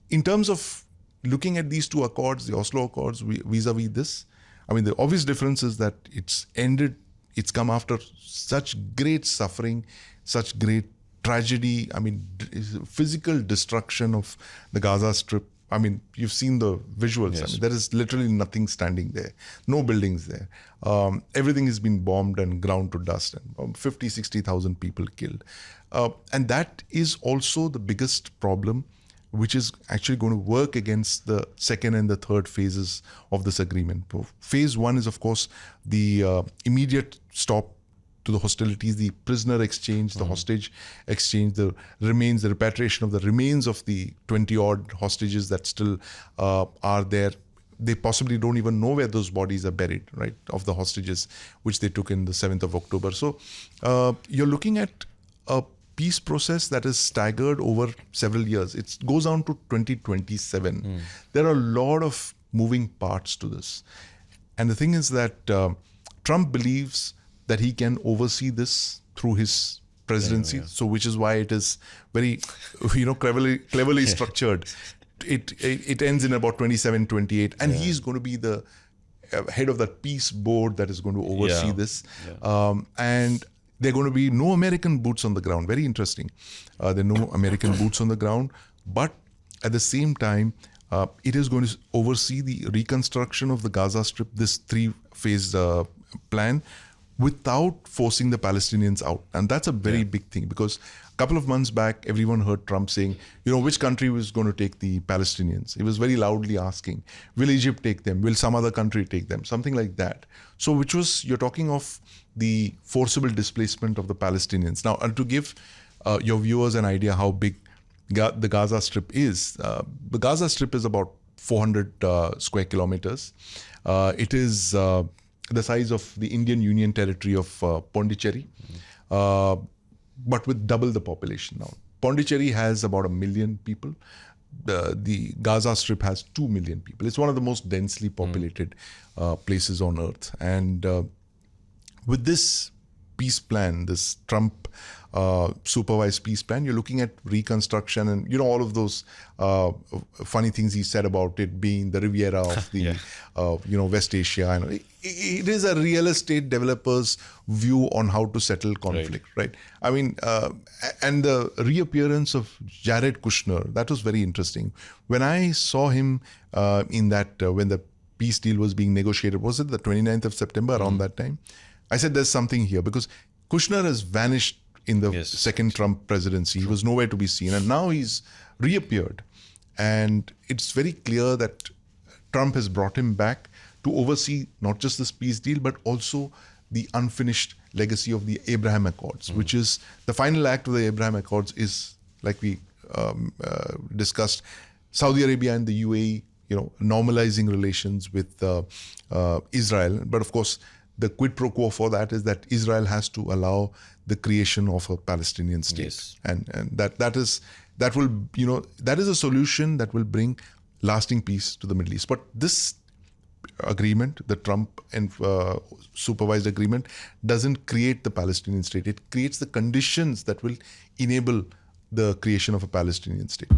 in terms of looking at these two accords, the Oslo Accords vis-a-vis this, I mean, the obvious difference is that it's come after such great suffering, such great tragedy, I mean, physical destruction of the Gaza Strip. I mean, you've seen the visuals. Yes. I mean, there is literally nothing standing there, no buildings there. Everything has been bombed and ground to dust, and 50, 60,000 people killed. And that is also the biggest problem, which is actually going to work against the second and the third phases of this agreement. Phase one is, of course, the immediate stop to the hostilities, the prisoner exchange, the hostage exchange, the remains, the repatriation of the remains of the 20-odd hostages that still are there. They possibly don't even know where those bodies are buried, right, of the hostages, which they took in the 7th of October. So you're looking at a peace process that is staggered over several years. It goes on to 2027. There are a lot of moving parts to this. And the thing is that Trump believes that he can oversee this through his presidency. So which is why it is very, cleverly structured. It ends in about 27, 28. And he's going to be the head of that peace board that is going to oversee this. And there are going to be no American boots on the ground. Very interesting. There are no American boots on the ground. But at the same time, it is going to oversee the reconstruction of the Gaza Strip, this 3-phase plan, without forcing the Palestinians out. And that's a very big thing, because a couple of months back, everyone heard Trump saying, which country was going to take the Palestinians? He was very loudly asking, will Egypt take them? Will some other country take them? Something like that. So you're talking of the forcible displacement of the Palestinians. Now, to give your viewers an idea how big the Gaza Strip is, the Gaza Strip is about 400 square kilometers. It is the size of the Indian Union territory of Pondicherry, but with double the population now. Pondicherry has about 1 million people. The Gaza Strip has 2 million people. It's one of the most densely populated places on earth. And with this peace plan, this Trump supervised peace plan, you're looking at reconstruction and, all of those funny things he said about it being the Riviera of the, West Asia. And it is a real estate developer's view on how to settle conflict, right? I mean, and the reappearance of Jared Kushner, that was very interesting. When I saw him in that, when the peace deal was being negotiated, was it the 29th of September, around that time? I said, there's something here, because Kushner has vanished in the second Trump presidency. He was nowhere to be seen. And now he's reappeared. And it's very clear that Trump has brought him back to oversee not just this peace deal, but also the unfinished legacy of the Abraham Accords, which is the final act of the Abraham Accords is, like we discussed, Saudi Arabia and the UAE, normalizing relations with Israel. But of course, the quid pro quo for that is that Israel has to allow the creation of a Palestinian state, and that is a solution that will bring lasting peace to the Middle East. But this agreement, the Trump and supervised agreement, doesn't create the Palestinian state. It creates the conditions that will enable the creation of a Palestinian state.